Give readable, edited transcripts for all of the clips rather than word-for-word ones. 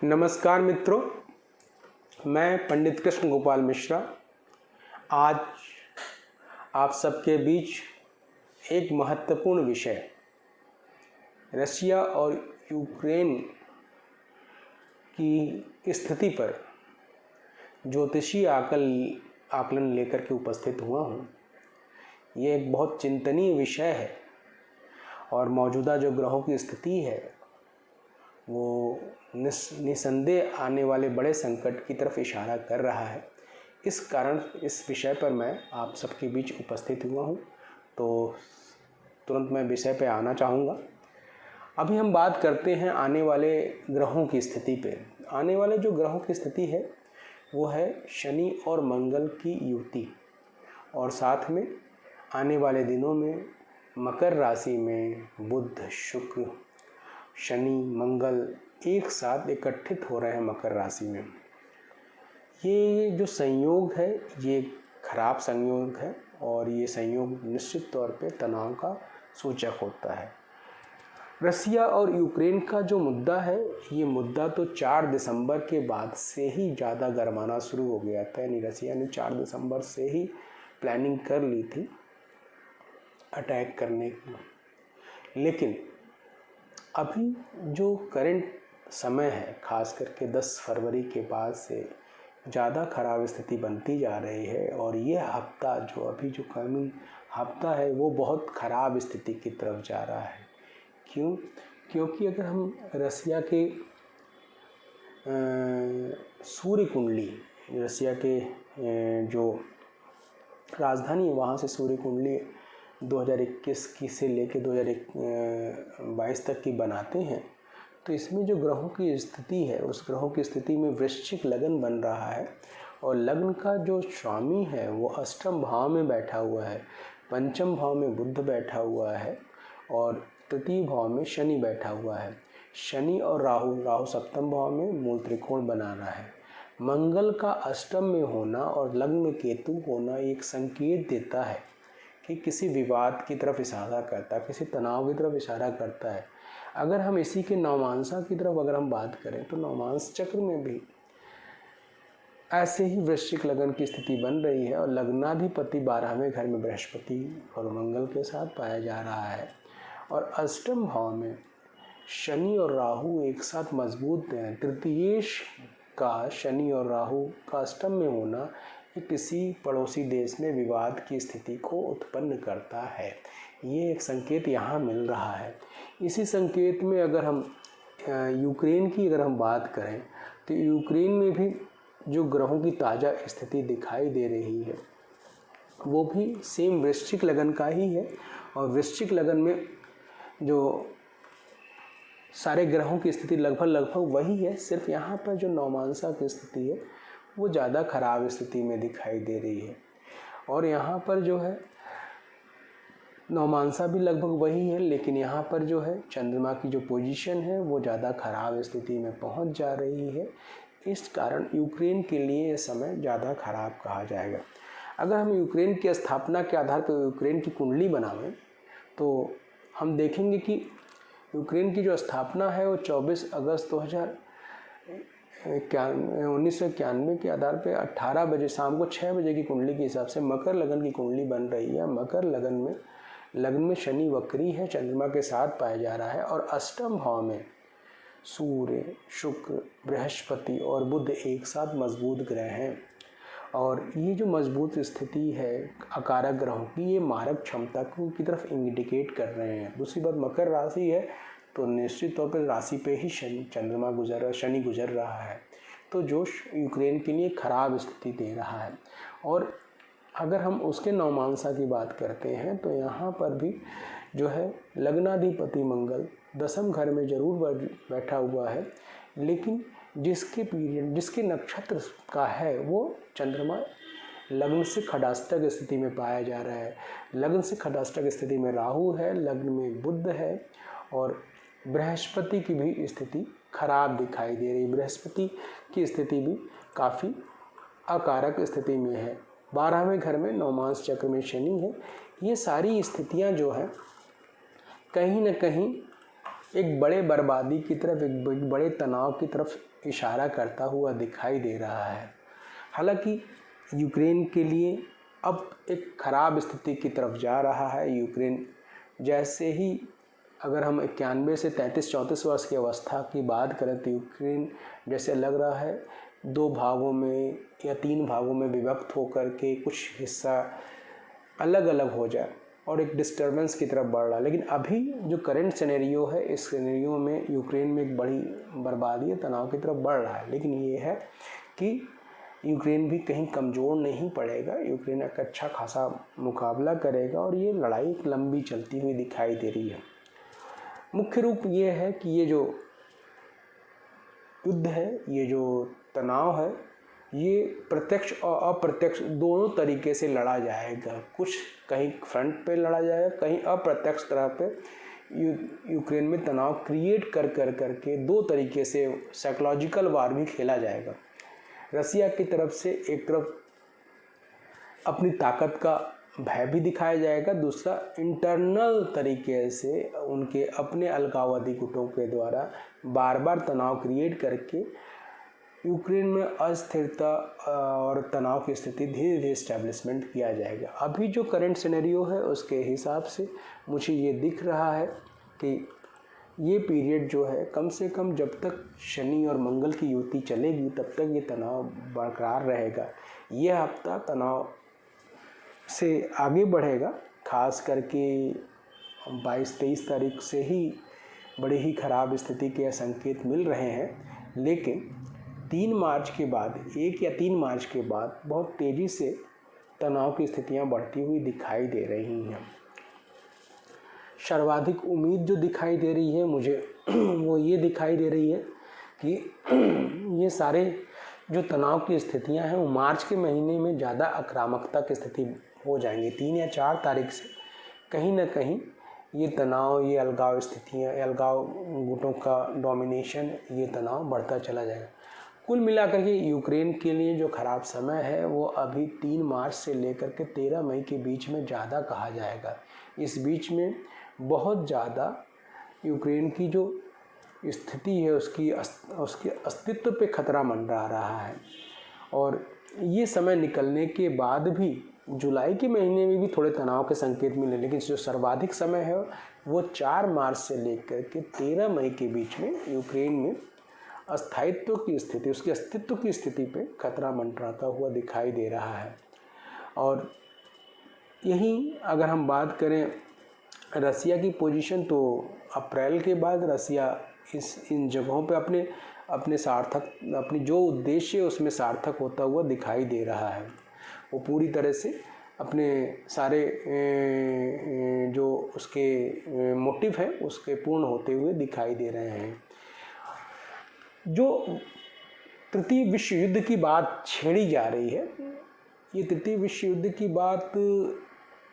नमस्कार मित्रों, मैं पंडित कृष्ण गोपाल मिश्रा आज आप सबके बीच एक महत्वपूर्ण विषय रशिया और यूक्रेन की स्थिति पर ज्योतिषीय आकलन लेकर के उपस्थित हुआ हूँ। ये एक बहुत चिंतनीय विषय है और मौजूदा जो ग्रहों की स्थिति है वो निसंदेह आने वाले बड़े संकट की तरफ इशारा कर रहा है। इस कारण इस विषय पर मैं आप सबके बीच उपस्थित हुआ हूँ। तो तुरंत मैं विषय पे आना चाहूँगा। अभी हम बात करते हैं आने वाले ग्रहों की स्थिति पे। आने वाले जो ग्रहों की स्थिति है वो है शनि और मंगल की युति, और साथ में आने वाले दिनों में मकर राशि में बुध, शुक्र, शनि, मंगल एक साथ एकत्रित हो रहे हैं मकर राशि में। ये जो संयोग है ये खराब संयोग है और ये संयोग निश्चित तौर पे तनाव का सूचक होता है। रसिया और यूक्रेन का जो मुद्दा है ये मुद्दा तो 4 दिसंबर के बाद से ही ज़्यादा गरमाना शुरू हो गया था। यानी रसिया ने 4 दिसंबर से ही प्लानिंग कर ली थी अटैक करने की, लेकिन अभी जो करंट समय है खास करके 10 फरवरी के बाद से ज़्यादा ख़राब स्थिति बनती जा रही है। और ये हफ्ता जो अभी जो कमिंग हफ्ता है वो बहुत ख़राब स्थिति की तरफ जा रहा है। क्यों? क्योंकि अगर हम रसिया के सूर्य कुंडली, रसिया के जो राजधानी है वहाँ से सूर्य कुंडली 2021 की से लेके 2022 तक की बनाते हैं तो इसमें जो ग्रहों की स्थिति है उस ग्रहों की स्थिति में वृश्चिक लगन बन रहा है और लग्न का जो स्वामी है वो अष्टम भाव में बैठा हुआ है, पंचम भाव में बुध बैठा हुआ है और तृतीय भाव में शनि बैठा हुआ है। शनि और राहु सप्तम भाव में मूल त्रिकोण बना रहा है। मंगल का अष्टम में होना और लग्न में केतु होना एक संकेत देता है कि किसी विवाद की तरफ इशारा करता है, किसी तनाव की तरफ इशारा करता है। अगर हम इसी के नवमांसा की तरफ अगर हम बात करें तो नवमांस चक्र में भी ऐसे ही वृश्चिक लगन की स्थिति बन रही है और लग्नाधिपति 12वें घर में बृहस्पति और मंगल के साथ पाया जा रहा है और अष्टम भाव में शनि और राहु एक साथ मजबूत हैं। तृतीयेश का शनि और राहु का अष्टम में होना किसी पड़ोसी देश में विवाद की स्थिति को उत्पन्न करता है। ये एक संकेत यहाँ मिल रहा है। इसी संकेत में अगर हम यूक्रेन की अगर हम बात करें तो यूक्रेन में भी जो ग्रहों की ताज़ा स्थिति दिखाई दे रही है वो भी सेम वृश्चिक लगन का ही है और वृश्चिक लगन में जो सारे ग्रहों की स्थिति लगभग वही है। सिर्फ यहाँ पर जो नवमांसा की स्थिति है वो ज़्यादा ख़राब स्थिति में दिखाई दे रही है और यहाँ पर जो है नवमांसा भी लगभग वही है, लेकिन यहाँ पर जो है चंद्रमा की जो पोजीशन है वो ज़्यादा ख़राब स्थिति में पहुँच जा रही है। इस कारण यूक्रेन के लिए ये समय ज़्यादा ख़राब कहा जाएगा। अगर हम यूक्रेन की स्थापना के आधार पर यूक्रेन की कुंडली बनावें तो हम देखेंगे कि यूक्रेन की जो स्थापना है वो 24 अगस्त 1991 के आधार पे 18 बजे शाम को 6 बजे की कुंडली के हिसाब से मकर लगन की कुंडली बन रही है। मकर लगन में शनि वक्री है, चंद्रमा के साथ पाया जा रहा है और अष्टम भाव में सूर्य, शुक्र, बृहस्पति और बुध एक साथ मजबूत ग्रह हैं और ये जो मजबूत स्थिति है अकारक ग्रहों की ये मारक क्षमता की तरफ इंडिकेट कर रहे हैं। दूसरी बात मकर राशि है तो निश्चित तौर पर राशि पे ही शनि गुजर रहा है तो जो यूक्रेन के लिए ख़राब स्थिति दे रहा है। और अगर हम उसके नवमांसा की बात करते हैं तो यहाँ पर भी जो है लग्नाधिपति मंगल 10वें घर में ज़रूर बैठा हुआ है, लेकिन जिसके नक्षत्र का है वो चंद्रमा लग्न से खडाष्टक स्थिति में पाया जा रहा है। लग्न से खडाष्टक स्थिति में राहु है, लग्न में बुध है और बृहस्पति की भी स्थिति खराब दिखाई दे रही। बृहस्पति की स्थिति भी काफ़ी अकारक स्थिति में है। 12वें घर में नवमांस चक्र में शनि है। ये सारी स्थितियां जो है कहीं न कहीं एक बड़े बर्बादी की तरफ, एक बड़े तनाव की तरफ इशारा करता हुआ दिखाई दे रहा है। हालांकि यूक्रेन के लिए अब एक ख़राब स्थिति की तरफ जा रहा है। यूक्रेन जैसे ही, अगर हम 91 से 33-34 वर्ष की अवस्था की बात करें तो यूक्रेन जैसे लग रहा है 2 भागों में या 3 भागों में विभक्त होकर के कुछ हिस्सा अलग अलग हो जाए और एक डिस्टर्बेंस की तरफ बढ़ रहा है। लेकिन अभी जो करंट सिनेरियो है, इस सिनेरियो में यूक्रेन में एक बड़ी बर्बादी, तनाव की तरफ बढ़ रहा है। लेकिन ये है कि यूक्रेन भी कहीं कमज़ोर नहीं पड़ेगा। यूक्रेन एक अच्छा खासा मुकाबला करेगा और ये लड़ाई लंबी चलती हुई दिखाई दे रही है। मुख्य रूप ये है कि ये जो युद्ध है, ये जो तनाव है, ये प्रत्यक्ष और अप्रत्यक्ष दोनों तरीके से लड़ा जाएगा। कुछ कहीं फ्रंट पे लड़ा जाएगा, कहीं अप्रत्यक्ष तरह पे यूक्रेन में तनाव क्रिएट कर के 2 तरीके से साइकोलॉजिकल वार भी खेला जाएगा। रसिया की तरफ से एक तरफ अपनी ताकत का भय भी दिखाया जाएगा, दूसरा इंटरनल तरीके से उनके अपने अलगाववादी गुटों के द्वारा बार बार तनाव क्रिएट करके यूक्रेन में अस्थिरता और तनाव की स्थिति धीरे धीरे इस्टेब्लिशमेंट किया जाएगा। अभी जो करंट सिनेरियो है उसके हिसाब से मुझे ये दिख रहा है कि ये पीरियड जो है, कम से कम जब तक शनि और मंगल की युति चलेगी तब तक ये तनाव बरकरार रहेगा। ये हफ्ता तनाव से आगे बढ़ेगा, खास करके 22-23 तारीख से ही बड़ी ही ख़राब स्थिति के संकेत मिल रहे हैं। लेकिन 3 मार्च के बाद, 1 या 3 मार्च के बाद बहुत तेज़ी से तनाव की स्थितियां बढ़ती हुई दिखाई दे रही हैं। सर्वाधिक उम्मीद जो दिखाई दे रही है मुझे वो ये दिखाई दे रही है कि ये सारे जो तनाव की स्थितियां हैं वो मार्च के महीने में ज़्यादा आक्रामकता की स्थिति हो जाएंगी। 3 या 4 तारीख से कहीं ना कहीं ये तनाव, ये अलगाव स्थितियाँ, अलगाव गुटों का डोमिनेशन, ये तनाव बढ़ता चला जाएगा। कुल मिलाकर के यूक्रेन के लिए जो ख़राब समय है वो अभी 3 मार्च से लेकर के 13 मई के बीच में ज़्यादा कहा जाएगा। इस बीच में बहुत ज़्यादा यूक्रेन की जो स्थिति है उसके अस्तित्व पे खतरा मंडरा रहा है। और ये समय निकलने के बाद भी जुलाई के महीने में भी थोड़े तनाव के संकेत मिले, लेकिन जो सर्वाधिक समय है वो 4 मार्च से लेकर के 13 मई के बीच में यूक्रेन में अस्थायित्व की स्थिति, उसके अस्तित्व की स्थिति पे खतरा मंडराता हुआ दिखाई दे रहा है। और यहीं अगर हम बात करें रसिया की पोजीशन, तो अप्रैल के बाद रसिया इन जगहों पे अपने सार्थक, अपनी जो उद्देश्य उसमें सार्थक होता हुआ दिखाई दे रहा है। वो पूरी तरह से अपने सारे जो उसके मोटिव हैं उसके पूर्ण होते हुए दिखाई दे रहे हैं। जो तृतीय विश्व युद्ध की बात छेड़ी जा रही है, ये तृतीय विश्व युद्ध की बात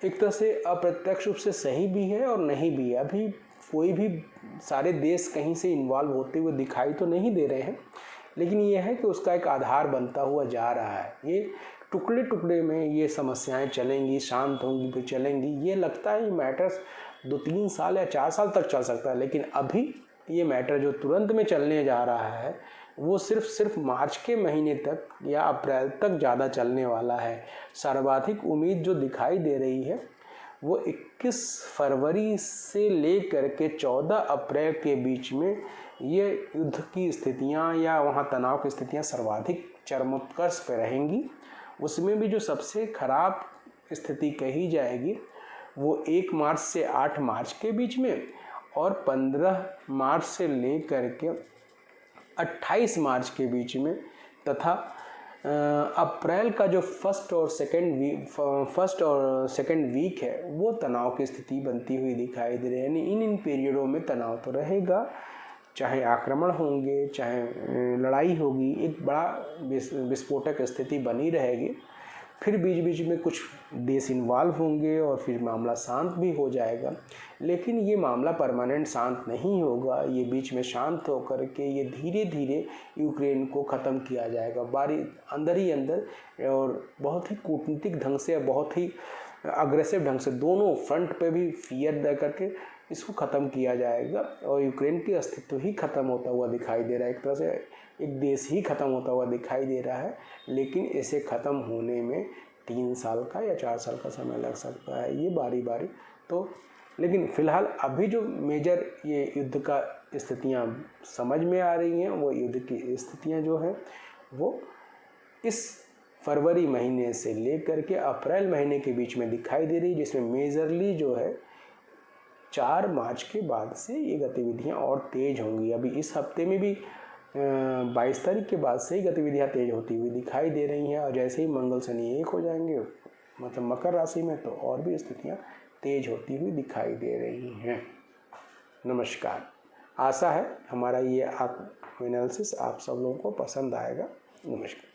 एक तरह से अप्रत्यक्ष रूप से सही भी है और नहीं भी है। अभी कोई भी सारे देश कहीं से इन्वॉल्व होते हुए दिखाई तो नहीं दे रहे हैं, लेकिन ये है कि उसका एक आधार बनता हुआ जा रहा है। ये टुकड़े टुकड़े में ये समस्याएं चलेंगी, शांत होंगी तो चलेंगी। ये लगता है ये मैटर्स 2-3 साल या 4 साल तक चल सकता है, लेकिन अभी ये मैटर जो तुरंत में चलने जा रहा है वो सिर्फ मार्च के महीने तक या अप्रैल तक ज़्यादा चलने वाला है। सर्वाधिक उम्मीद जो दिखाई दे रही है वो 21 फरवरी से लेकर के 14 अप्रैल के बीच में ये युद्ध की स्थितियां या वहाँ तनाव की स्थितियां सर्वाधिक चरमोत्कर्ष पर रहेंगी। उसमें भी जो सबसे खराब स्थिति कही जाएगी वो 1 मार्च से 8 मार्च के बीच में और 15 मार्च से लेकर के 28 मार्च के बीच में, तथा अप्रैल का जो फर्स्ट और सेकंड वीक है वो तनाव की स्थिति बनती हुई दिखाई दे रही है। यानी इन पीरियडों में तनाव तो रहेगा, चाहे आक्रमण होंगे, चाहे लड़ाई होगी, एक बड़ा विस्फोटक स्थिति बनी रहेगी। फिर बीच बीच में कुछ देश इन्वॉल्व होंगे और फिर मामला शांत भी हो जाएगा। लेकिन ये मामला परमानेंट शांत नहीं होगा, ये बीच में शांत होकर के ये धीरे धीरे यूक्रेन को ख़त्म किया जाएगा अंदर ही अंदर, और बहुत ही कूटनीतिक ढंग से, बहुत ही अग्रेसिव ढंग से दोनों फ्रंट पे भी फियर दे करके इसको ख़त्म किया जाएगा और यूक्रेन की अस्तित्व ही ख़त्म होता हुआ दिखाई दे रहा है। एक तरह से एक देश ही ख़त्म होता हुआ दिखाई दे रहा है, लेकिन इसे ख़त्म होने में 3 साल का या 4 साल का समय लग सकता है, ये बारी बारी। तो लेकिन फ़िलहाल अभी जो मेजर ये युद्ध का स्थितियाँ समझ में आ रही हैं, वो युद्ध की स्थितियाँ जो हैं वो इस फरवरी महीने से लेकर के अप्रैल महीने के बीच में दिखाई दे रही है, जिसमें मेजरली जो है 4 मार्च के बाद से ये गतिविधियां और तेज़ होंगी। अभी इस हफ्ते में भी 22 तारीख के बाद से ही गतिविधियां तेज़ होती हुई दिखाई दे रही हैं, और जैसे ही मंगल शनि एक हो जाएंगे मतलब मकर राशि में, तो और भी स्थितियां तेज़ होती हुई दिखाई दे रही हैं। नमस्कार, आशा है हमारा ये एनालिसिस आप सब लोगों को पसंद आएगा। नमस्कार।